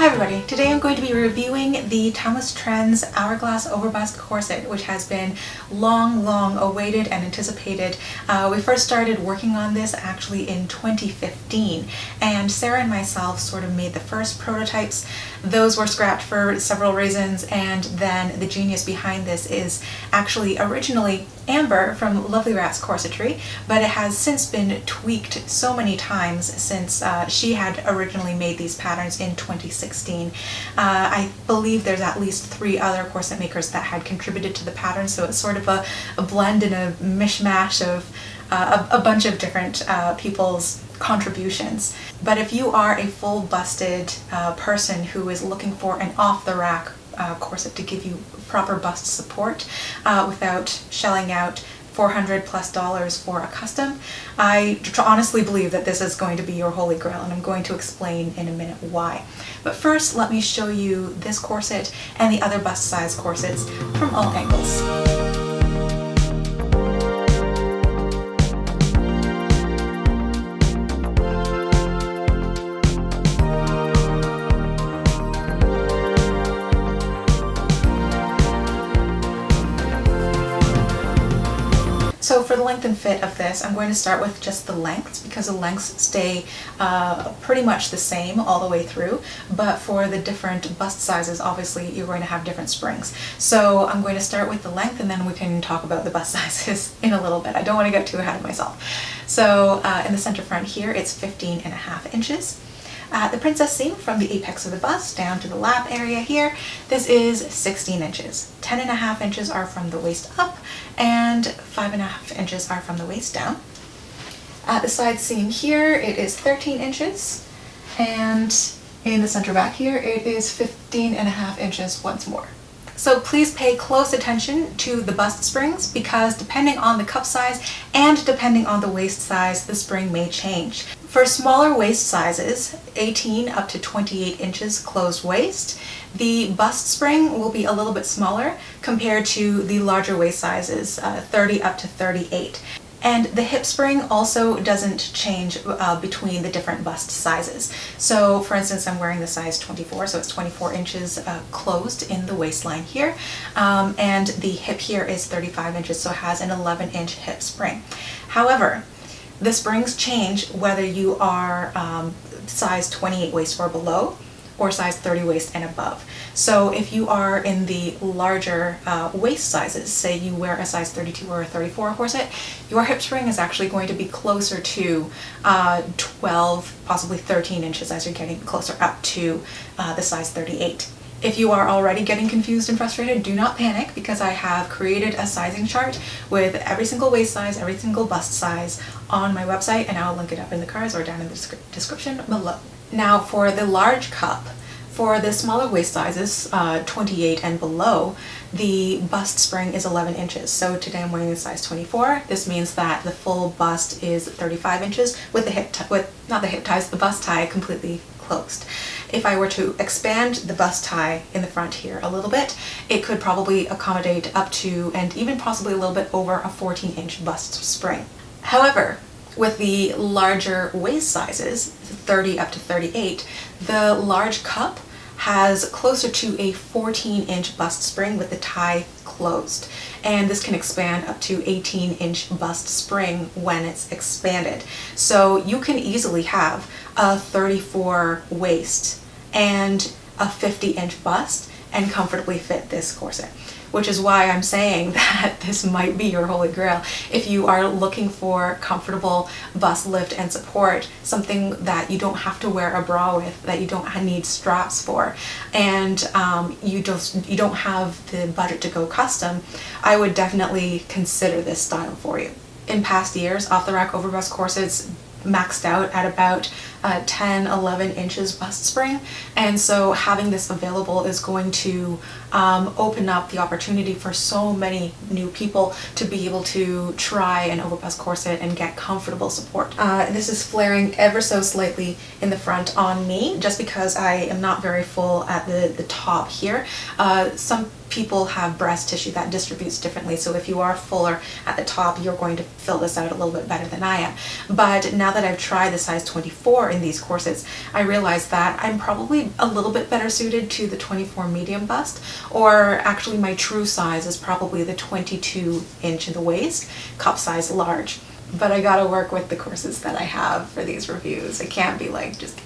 Hi everybody, today I'm going to be reviewing the Timeless Trends Hourglass Overbust corset, which has been long awaited and anticipated. We first started working on this actually in 2015, and Sarah and myself sort of made the first prototypes. Those were scrapped for several reasons, and then the genius behind this is actually originally Amber from Lovely Rat's Corsetry, but it has since been tweaked so many times since she had originally made these patterns in 2016. I believe there's at least 3 other corset makers that had contributed to the pattern, so it's sort of a blend and a mishmash of a bunch of different people's contributions. But if you are a full busted person who is looking for an off-the-rack corset to give you proper bust support without shelling out $400+ for a custom, I honestly believe that this is going to be your holy grail, and I'm going to explain in a minute why. But first, let me show you this corset and the other bust size corsets from all angles. So for the length and fit of this, I'm going to start with just the lengths, because the lengths stay pretty much the same all the way through, but for the different bust sizes, obviously you're going to have different springs. So I'm going to start with the length, and then we can talk about the bust sizes in a little bit. I don't want to get too ahead of myself. So in the center front here, it's 15.5 inches. The princess seam from the apex of the bust down to the lap area here, this is 16 inches. 10.5 inches are from the waist up, and 5.5 inches are from the waist down. At the side seam here, it is 13 inches, and in the center back here, it is 15.5 inches once more. So please pay close attention to the bust springs, because depending on the cup size and depending on the waist size, the spring may change. For smaller waist sizes, 18 up to 28 inches closed waist, the bust spring will be a little bit smaller compared to the larger waist sizes, 30 up to 38. And the hip spring also doesn't change between the different bust sizes. So for instance, I'm wearing the size 24, so it's 24 inches closed in the waistline here. And the hip here is 35 inches, so it has an 11-inch hip spring. However, the springs change whether you are size 28 waist or below, or size 30 waist and above. So if you are in the larger waist sizes, say you wear a size 32 or a 34 corset, your hip spring is actually going to be closer to 12, possibly 13 inches as you're getting closer up to the size 38. If you are already getting confused and frustrated, do not panic, because I have created a sizing chart with every single waist size, every single bust size on my website, and I'll link it up in the cards or down in the description below. Now for the large cup, for the smaller waist sizes, 28 and below, the bust spring is 11 inches. So today I'm wearing a size 24. This means that the full bust is 35 inches with the bust tie completely closed. If I were to expand the bust tie in the front here a little bit, it could probably accommodate up to, and even possibly a little bit over, a 14-inch bust spring. However, with the larger waist sizes, 30 up to 38, the large cup has closer to a 14-inch bust spring with the tie closed. And this can expand up to 18-inch bust spring when it's expanded. So you can easily have a 34 waist and a 50-inch bust and comfortably fit this corset, which is why I'm saying that this might be your holy grail if you are looking for comfortable bust lift and support, something that you don't have to wear a bra with, that you don't need straps for, and you don't have the budget to go custom. I would definitely consider this style for you. In past years, off-the-rack overbust corsets maxed out at about 10-11 inches bust spring, and so having this available is going to open up the opportunity for so many new people to be able to try an overbust corset and get comfortable support. This is flaring ever so slightly in the front on me, just because I am not very full at the top here. Some people have breast tissue that distributes differently. So if you are fuller at the top, you're going to fill this out a little bit better than I am. But now that I've tried the size 24 in these corsets, I realized that I'm probably a little bit better suited to the 24 medium bust, or actually my true size is probably the 22 inch in the waist, cup size large. But I gotta work with the corsets that I have for these reviews. I can't be like just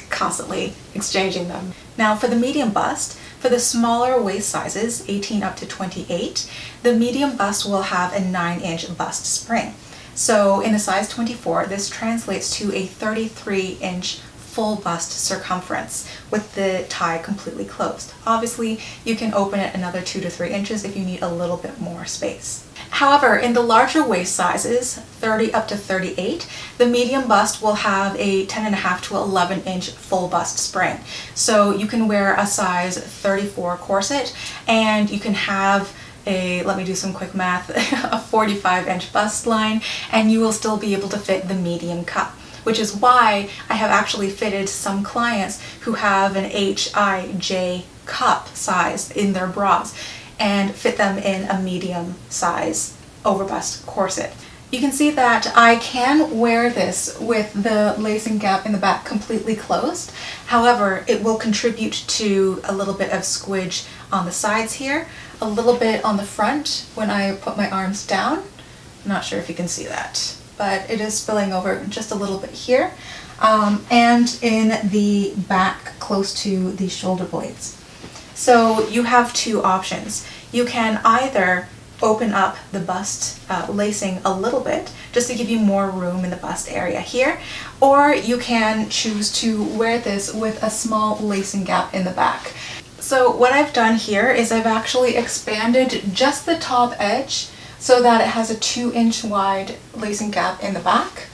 constantly exchanging them. Now for the medium bust, for the smaller waist sizes, 18 up to 28, the medium bust will have a 9-inch bust spring. So in the size 24, this translates to a 33-inch full bust circumference with the tie completely closed. Obviously, you can open it another 2 to 3 inches if you need a little bit more space. However, in the larger waist sizes, 30 up to 38, the medium bust will have a 10.5 to 11-inch full bust spring. So you can wear a size 34 corset, and you can have a, let me do some quick math, a 45-inch bust line, and you will still be able to fit the medium cup, which is why I have actually fitted some clients who have an HIJ cup size in their bras and fit them in a medium size overbust corset. You can see that I can wear this with the lacing gap in the back completely closed. However, it will contribute to a little bit of squidge on the sides here, a little bit on the front when I put my arms down. I'm not sure if you can see that, but it is spilling over just a little bit here, and in the back close to the shoulder blades. So you have two options. You can either open up the bust lacing a little bit just to give you more room in the bust area here, or you can choose to wear this with a small lacing gap in the back. So what I've done here is I've actually expanded just the top edge so that it has a 2-inch wide lacing gap in the back,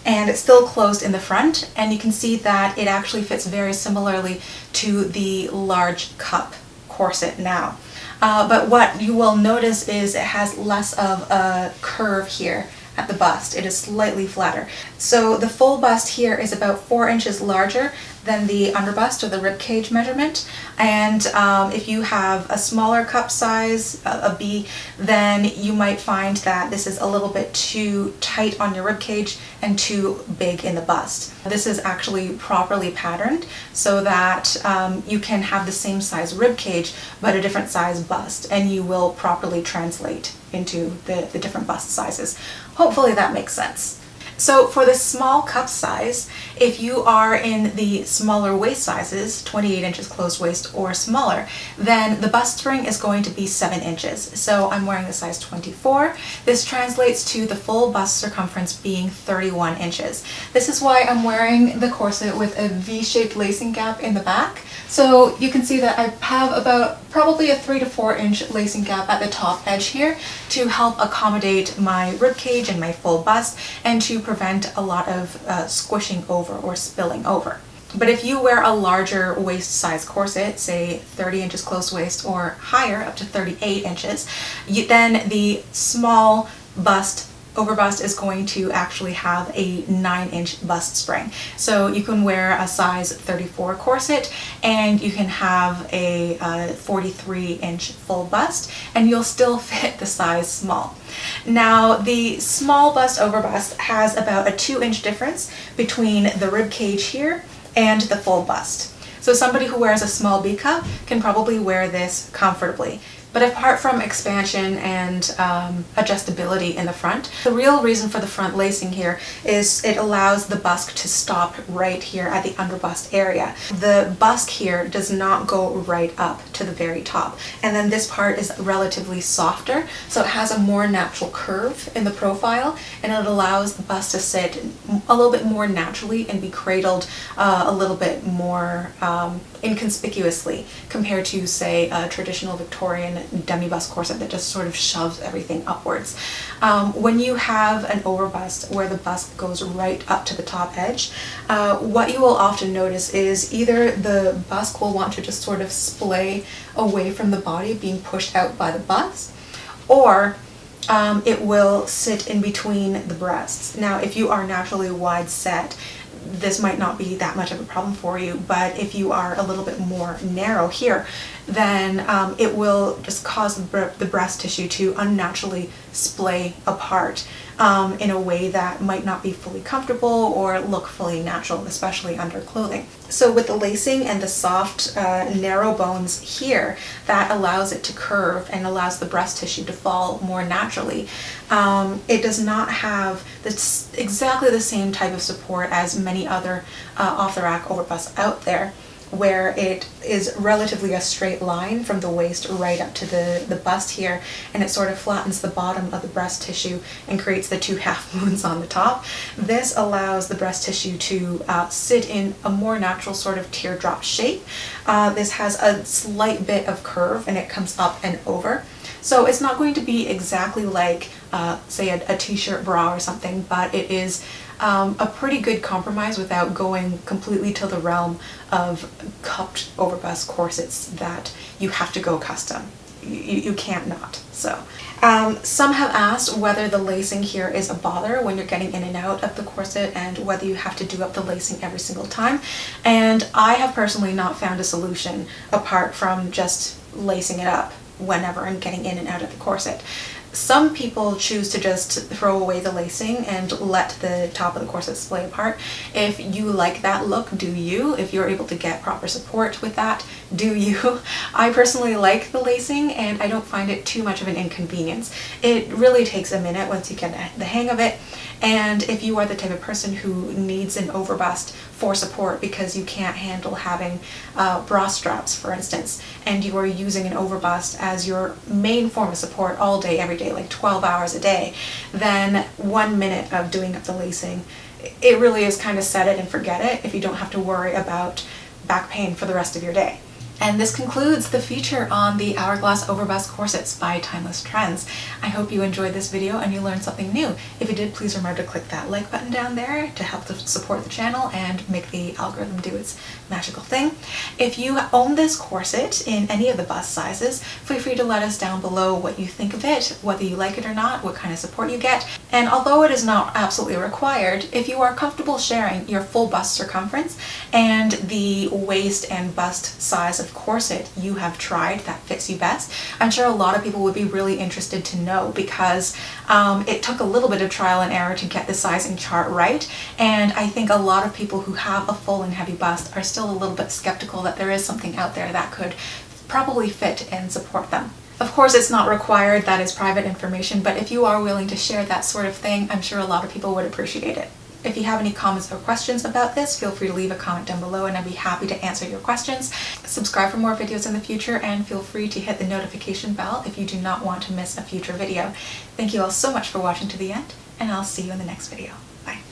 and it's still closed in the front, and you can see that it actually fits very similarly to the large cup corset now. But what you will notice is it has less of a curve here at the bust. It is slightly flatter. So the full bust here is about 4 inches larger than the underbust or the rib cage measurement, and if you have a smaller cup size, a B, then you might find that this is a little bit too tight on your rib cage and too big in the bust. This is actually properly patterned so that you can have the same size rib cage but a different size bust, and you will properly translate into the different bust sizes. Hopefully that makes sense. So for the small cup size, if you are in the smaller waist sizes, 28 inches closed waist or smaller, then the bust spring is going to be 7 inches. So I'm wearing the size 24. This translates to the full bust circumference being 31 inches. This is why I'm wearing the corset with a V-shaped lacing gap in the back. So you can see that I have about probably a 3 to 4 inch lacing gap at the top edge here to help accommodate my rib cage and my full bust, and to prevent a lot of squishing over or spilling over. But if you wear a larger waist size corset, say 30 inches closed waist or higher, up to 38 inches, then the small bust overbust is going to actually have a 9-inch bust spring. So you can wear a size 34 corset and you can have a 43-inch full bust, and you'll still fit the size small. Now the small bust overbust has about a 2-inch difference between the rib cage here and the full bust. So somebody who wears a small B cup can probably wear this comfortably. But apart from expansion and adjustability in the front, the real reason for the front lacing here is it allows the bust to stop right here at the underbust area. The bust here does not go right up to the very top. And then this part is relatively softer, so it has a more natural curve in the profile, and it allows the bust to sit a little bit more naturally and be cradled a little bit more inconspicuously compared to, say, a traditional Victorian demi-bust corset that just sort of shoves everything upwards. When you have an overbust where the bust goes right up to the top edge, what you will often notice is either the bust will want to just sort of splay away from the body, being pushed out by the bust, or it will sit in between the breasts. Now, if you are naturally wide set, this might not be that much of a problem for you, but if you are a little bit more narrow here, then it will just cause the breast tissue to unnaturally splay apart in a way that might not be fully comfortable or look fully natural, especially under clothing. So with the lacing and the soft, narrow bones here, that allows it to curve and allows the breast tissue to fall more naturally. It does not have exactly the same type of support as many other off-the-rack overbusts out there, where it is relatively a straight line from the waist right up to the bust here, and it sort of flattens the bottom of the breast tissue and creates the two half moons on the top. This allows the breast tissue to sit in a more natural sort of teardrop shape. This has a slight bit of curve and it comes up and over. So it's not going to be exactly like, say, a t-shirt bra or something, but it is a pretty good compromise without going completely to the realm of cupped overbust corsets that you have to go custom. You can't not. So some have asked whether the lacing here is a bother when you're getting in and out of the corset and whether you have to do up the lacing every single time. And I have personally not found a solution apart from just lacing it up whenever I'm getting in and out of the corset. Some people choose to just throw away the lacing and let the top of the corset splay apart. If you like that look, do you. If you're able to get proper support with that, do you. I personally like the lacing and I don't find it too much of an inconvenience. It really takes a minute once you get the hang of it. And if you are the type of person who needs an overbust for support because you can't handle having bra straps, for instance, and you are using an overbust as your main form of support all day, every day, like 12 hours a day, then 1 minute of doing up the lacing, it really is kind of set it and forget it if you don't have to worry about back pain for the rest of your day. And this concludes the feature on the Hourglass Overbust corsets by Timeless Trends. I hope you enjoyed this video and you learned something new. If you did, please remember to click that like button down there to help to support the channel and make the algorithm do its magical thing. If you own this corset in any of the bust sizes, feel free to let us down below what you think of it, whether you like it or not, what kind of support you get. And although it is not absolutely required, if you are comfortable sharing your full bust circumference and the waist and bust size of corset you have tried that fits you best, I'm sure a lot of people would be really interested to know, because it took a little bit of trial and error to get the sizing chart right, and I think a lot of people who have a full and heavy bust are still a little bit skeptical that there is something out there that could probably fit and support them. Of course, it's not required, that is private information, but if you are willing to share that sort of thing, I'm sure a lot of people would appreciate it. If you have any comments or questions about this, feel free to leave a comment down below and I'd be happy to answer your questions. Subscribe for more videos in the future and feel free to hit the notification bell if you do not want to miss a future video. Thank you all so much for watching to the end, and I'll see you in the next video. Bye.